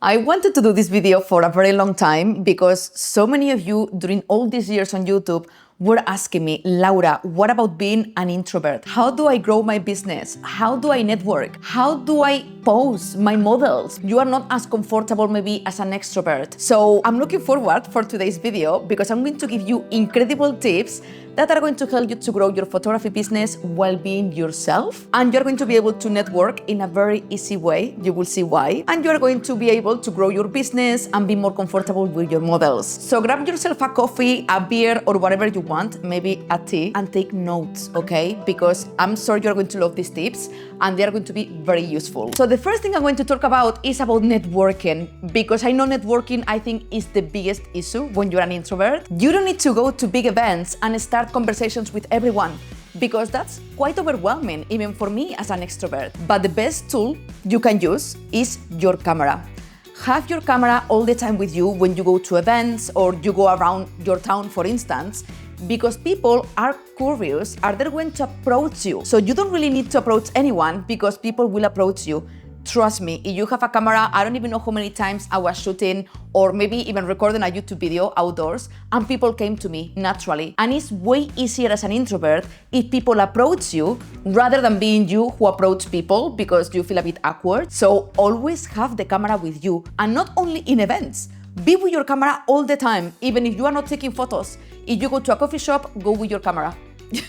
I wanted to do this video for a very long time because so many of you during all these years on YouTube were asking me, Laura, what about being an introvert? How do I grow my business? How do I network? How do I pose my models? You are not as comfortable maybe as an extrovert. So I'm looking forward for today's video because I'm going to give you incredible tips that are going to help you to grow your photography business while being yourself. And you're going to be able to network in a very easy way. You will see why. And you're going to be able to grow your business and be more comfortable with your models. So grab yourself a coffee, a beer, or whatever you want, maybe a tea, and take notes, okay? Because I'm sure you're going to love these tips and they are going to be very useful. So the first thing I'm going to talk about is about networking, because I know networking, I think, is the biggest issue when you're an introvert. You don't need to go to big events and start conversations with everyone, because that's quite overwhelming, even for me as an extrovert. But the best tool you can use is your camera. Have your camera all the time with you when you go to events or you go around your town, for instance, because people are curious, are they going to approach you? So you don't really need to approach anyone because people will approach you. Trust me, if you have a camera, I don't even know how many times I was shooting or maybe even recording a YouTube video outdoors and people came to me naturally. And it's way easier as an introvert if people approach you rather than being you who approach people because you feel a bit awkward. So always have the camera with you, and not only in events. Be with your camera all the time, even if you are not taking photos. If you go to a coffee shop, go with your camera.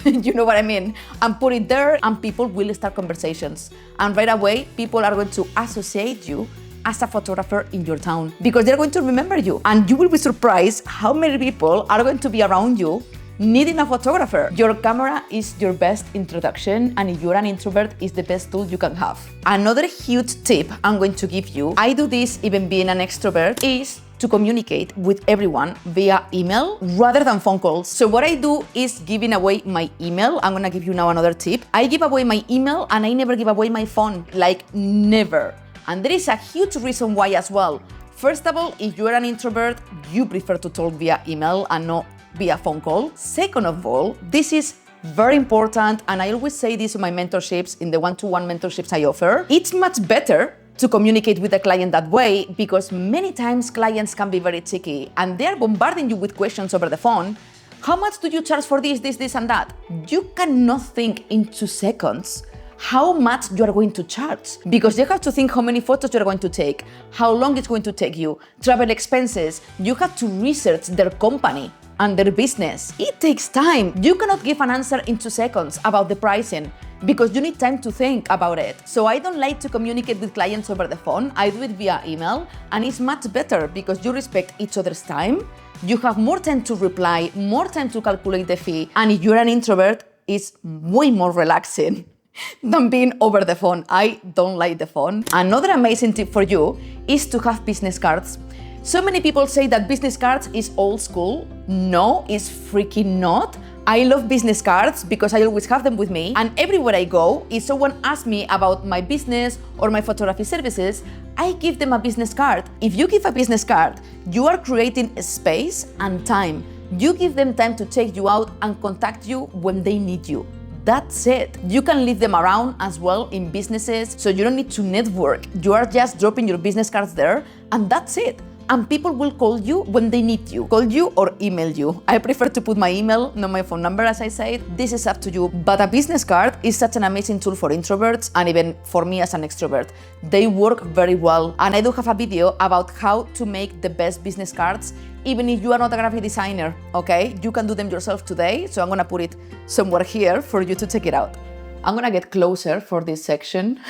You know what I mean? And put it there and people will start conversations. And right away, people are going to associate you as a photographer in your town because they're going to remember you. And you will be surprised how many people are going to be around you needing a photographer. Your camera is your best introduction, and if you're an introvert, it's the best tool you can have. Another huge tip I'm going to give you, I do this even being an extrovert, is to communicate with everyone via email rather than phone calls. So what I do is giving away my email. I'm gonna give you now another tip. I give away my email and I never give away my phone, like never. And there is a huge reason why as well. First of all, if you're an introvert, you prefer to talk via email and not via phone call. Second of all, this is very important, and I always say this in my mentorships, in the one-to-one mentorships I offer. It's much better to communicate with the client that way because many times clients can be very tricky and they're bombarding you with questions over the phone. How much do you charge for this, and that? You cannot think in 2 seconds how much you are going to charge because you have to think how many photos you're going to take, how long it's going to take you, travel expenses. You have to research their company and their business. It takes time. You cannot give an answer in 2 seconds about the pricing because you need time to think about it. So I don't like to communicate with clients over the phone. I do it via email, and it's much better because you respect each other's time. You have more time to reply, more time to calculate the fee, and if you're an introvert, it's way more relaxing than being over the phone. I don't like the phone. Another amazing tip for you is to have business cards. So many people say that business cards is old school. No, it's freaking not. I love business cards because I always have them with me, and everywhere I go, if someone asks me about my business or my photography services, I give them a business card. If you give a business card, you are creating space and time. You give them time to take you out and contact you when they need you. That's it. You can leave them around as well in businesses, so you don't need to network. You are just dropping your business cards there, and that's it. And people will call you when they need you. Call you or email you. I prefer to put my email, not my phone number, as I said. This is up to you. But a business card is such an amazing tool for introverts and even for me as an extrovert. They work very well. And I do have a video about how to make the best business cards, even if you are not a graphic designer, okay? You can do them yourself today. So I'm gonna put it somewhere here for you to check it out. I'm gonna get closer for this section.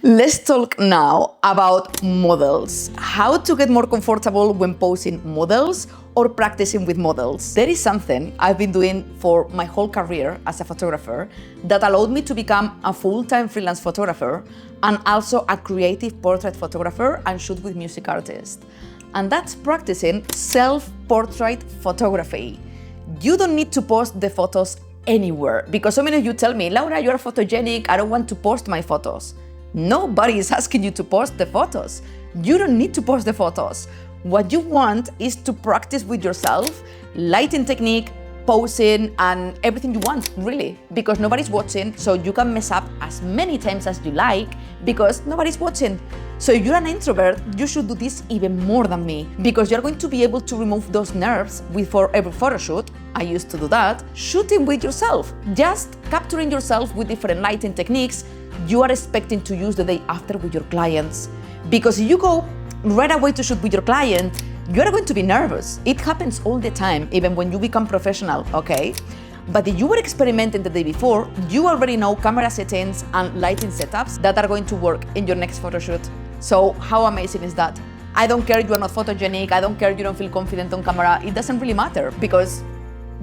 Let's talk now about models. How to get more comfortable when posing models or practicing with models. There is something I've been doing for my whole career as a photographer that allowed me to become a full-time freelance photographer and also a creative portrait photographer and shoot with music artists. And that's practicing self-portrait photography. You don't need to post the photos anywhere because so many of you tell me, Laura, you're photogenic, I don't want to post my photos. Nobody is asking you to post the photos. You don't need to post the photos. What you want is to practice with yourself, lighting technique, posing, and everything you want, really, because nobody's watching, so you can mess up as many times as you like because nobody's watching. So if you're an introvert, you should do this even more than me, because you're going to be able to remove those nerves for every photo shoot. I used to do that. Shooting with yourself, just capturing yourself with different lighting techniques you are expecting to use the day after with your clients. Because if you go right away to shoot with your client, you're going to be nervous. It happens all the time, even when you become professional, okay? But if you were experimenting the day before, you already know camera settings and lighting setups that are going to work in your next photo shoot. So how amazing is that? I don't care you are not photogenic, I don't care you don't feel confident on camera, it doesn't really matter, because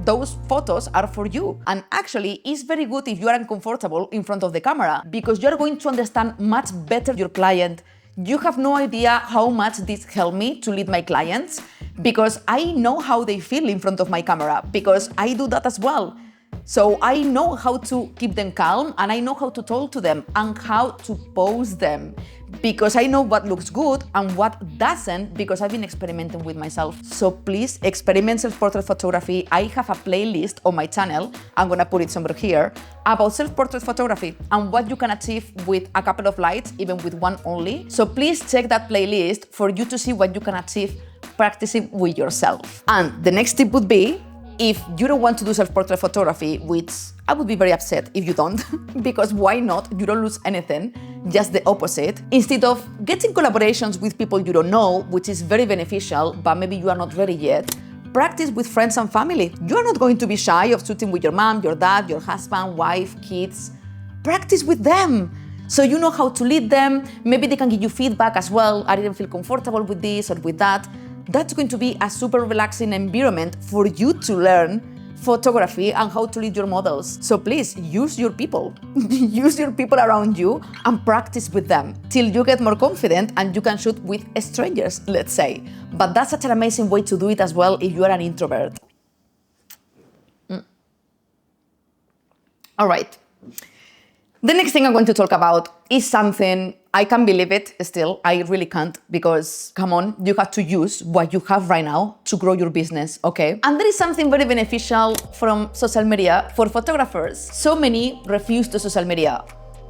those photos are for you. And actually, it's very good if you are uncomfortable in front of the camera, because you're going to understand much better your client. You have no idea how much this helped me to lead my clients, because I know how they feel in front of my camera, because I do that as well. So I know how to keep them calm, and I know how to talk to them and how to pose them, because I know what looks good and what doesn't, because I've been experimenting with myself. So please experiment self-portrait photography. I have a playlist on my channel, I'm gonna put it somewhere here, about self-portrait photography and what you can achieve with a couple of lights, even with one only. So please check that playlist for you to see what you can achieve practicing with yourself. And the next tip would be, if you don't want to do self-portrait photography, which I would be very upset if you don't, because why not? You don't lose anything, just the opposite. Instead of getting collaborations with people you don't know, which is very beneficial, but maybe you are not ready yet, practice with friends and family. You are not going to be shy of shooting with your mom, your dad, your husband, wife, kids. Practice with them. So you know how to lead them. Maybe they can give you feedback as well. I didn't feel comfortable with this or with that. That's going to be a super relaxing environment for you to learn photography and how to lead your models. So please use your people. Use your people around you and practice with them till you get more confident and you can shoot with strangers, let's say. But that's such an amazing way to do it as well if you are an introvert. All right. The next thing I'm going to talk about is something, I can't believe it still, I really can't, because come on, you have to use what you have right now to grow your business, okay? And there is something very beneficial from social media for photographers. So many refuse the social media.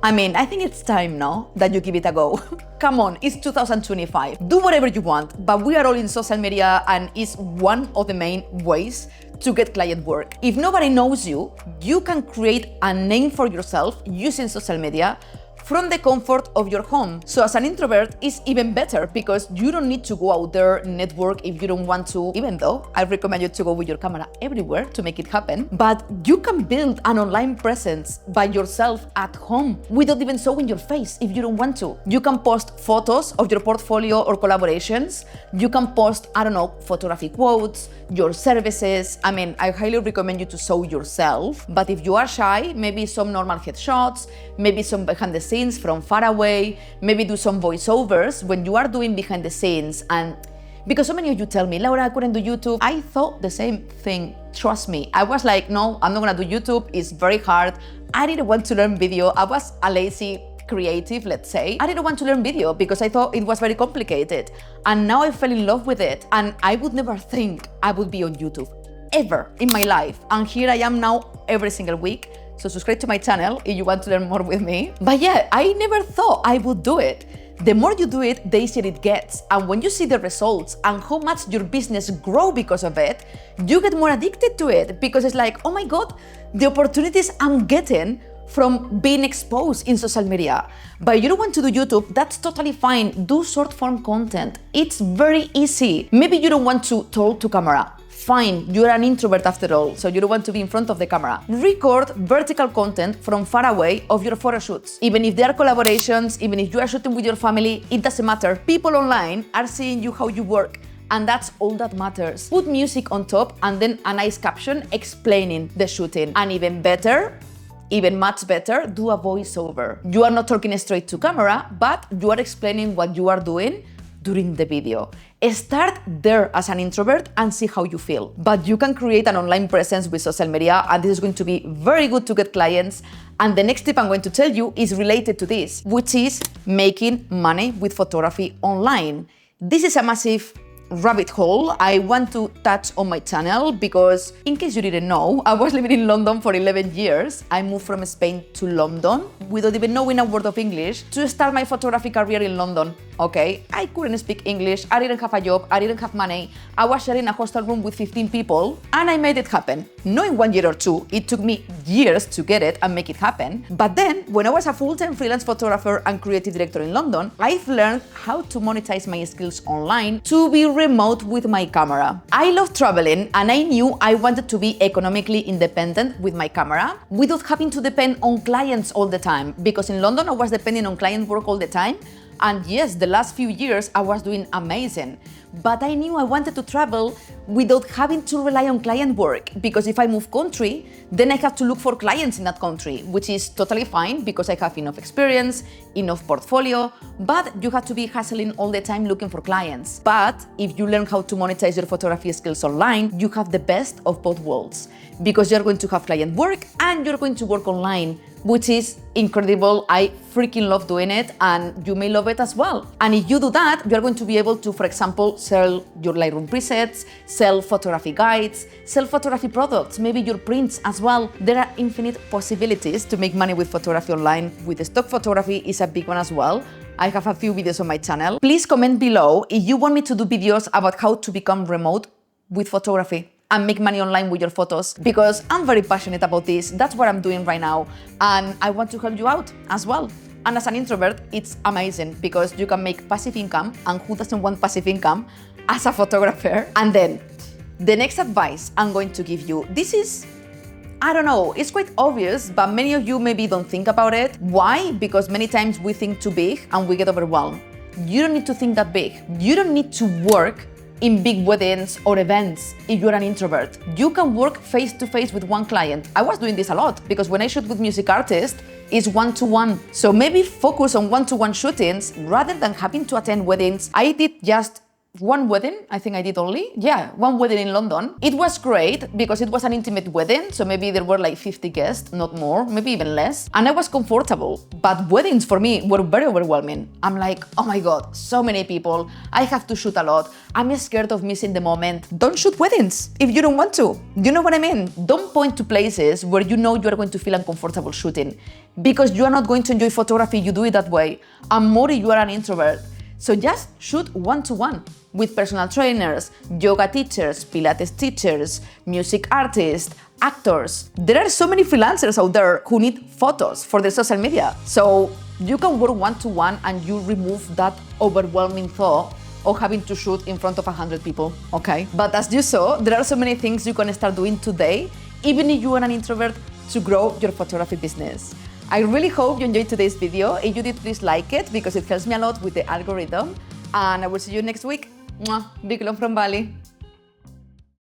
I mean, I think it's time now that you give it a go. Come on, it's 2025. Do whatever you want, but we are all in social media and it's one of the main ways to get client work. If nobody knows you, you can create a name for yourself using social media from the comfort of your home. So as an introvert, it's even better because you don't need to go out there, network if you don't want to, even though I recommend you to go with your camera everywhere to make it happen. But you can build an online presence by yourself at home without even showing your face if you don't want to. You can post photos of your portfolio or collaborations. You can post, I don't know, photography quotes, your services. I mean, I highly recommend you to show yourself. But if you are shy, maybe some normal headshots, maybe some behind the scenes from far away, maybe do some voiceovers when you are doing behind the scenes. And because so many of you tell me, Laura, I couldn't do YouTube. I thought the same thing, trust me. I was like, no, I'm not gonna do YouTube, it's very hard. I didn't want to learn video. I was a lazy creative, let's say. I didn't want to learn video because I thought it was very complicated. And now I fell in love with it. And I would never think I would be on YouTube, ever in my life. And here I am now every single week. So subscribe to my channel if you want to learn more with me. But yeah, I never thought I would do it. The more you do it, the easier it gets. And when you see the results and how much your business grows because of it, you get more addicted to it because it's like, oh my God, the opportunities I'm getting from being exposed in social media. But you don't want to do YouTube, that's totally fine. Do short form content. It's very easy. Maybe you don't want to talk to camera. Fine, you're an introvert after all, so you don't want to be in front of the camera. Record vertical content from far away of your photo shoots. Even if they are collaborations, even if you are shooting with your family, it doesn't matter. People online are seeing you how you work, and that's all that matters. Put music on top and then a nice caption explaining the shooting. And even better, even much better, do a voiceover. You are not talking straight to camera, but you are explaining what you are doing during the video. Start there as an introvert and see how you feel. But you can create an online presence with social media, and this is going to be very good to get clients. And the next tip I'm going to tell you is related to this, which is making money with photography online. This is a massive rabbit hole I want to touch on my channel because, in case you didn't know, I was living in London for 11 years. I moved from Spain to London without even knowing a word of English to start my photography career in London. okay? I couldn't speak English, I didn't have a job, I didn't have money, I was sharing a hostel room with 15 people, and I made it happen. Not in 1 year or 2, it took me years to get it and make it happen. But then, when I was a full-time freelance photographer and creative director in London, I've learned how to monetize my skills online to be remote with my camera. I love traveling, and I knew I wanted to be economically independent with my camera without having to depend on clients all the time, because in London I was depending on client work all the time. And yes, the last few years I was doing amazing, but I knew I wanted to travel without having to rely on client work, because if I move country, then I have to look for clients in that country, which is totally fine because I have enough experience, enough portfolio, but you have to be hustling all the time looking for clients. But if you learn how to monetize your photography skills online, you have the best of both worlds, because you're going to have client work and you're going to work online, which is incredible. I freaking love doing it, and you may love it as well. And if you do that, you're going to be able to, for example, sell your Lightroom presets, sell photography guides, sell photography products, maybe your prints as well. There are infinite possibilities to make money with photography online. With stock photography is a big one as well. I have a few videos on my channel. Please comment below if you want me to do videos about how to become remote with photography and make money online with your photos, because I'm very passionate about this. That's what I'm doing right now, and I want to help you out as well. And as an introvert, it's amazing because you can make passive income, and who doesn't want passive income as a photographer? And then the next advice I'm going to give you, this is, I don't know, it's quite obvious, but many of you maybe don't think about it. Why? Because many times we think too big and we get overwhelmed. You don't need to think that big. You don't need to work in big weddings or events if you're an introvert. You can work face-to-face with one client. I was doing this a lot because when I shoot with music artists, it's one-to-one. So maybe focus on one-to-one shootings rather than having to attend weddings. I did just one wedding, I think I did only. Yeah, one wedding in London. It was great because it was an intimate wedding, so maybe there were like 50 guests, not more, maybe even less. And I was comfortable. But weddings for me were very overwhelming. I'm like, oh my God, so many people. I have to shoot a lot. I'm scared of missing the moment. Don't shoot weddings if you don't want to. You know what I mean? Don't point to places where you know you're going to feel uncomfortable shooting, because you are not going to enjoy photography if you do it that way. And more if you are an introvert. So just shoot one-to-one with personal trainers, yoga teachers, Pilates teachers, music artists, actors. There are so many freelancers out there who need photos for their social media. So you can work one-to-one and you remove that overwhelming thought of having to shoot in front of 100 people, okay? But as you saw, there are so many things you can start doing today, even if you are an introvert, to grow your photography business. I really hope you enjoyed today's video. If you did, please like it because it helps me a lot with the algorithm. And I will see you next week. Mwah. Big love from Bali.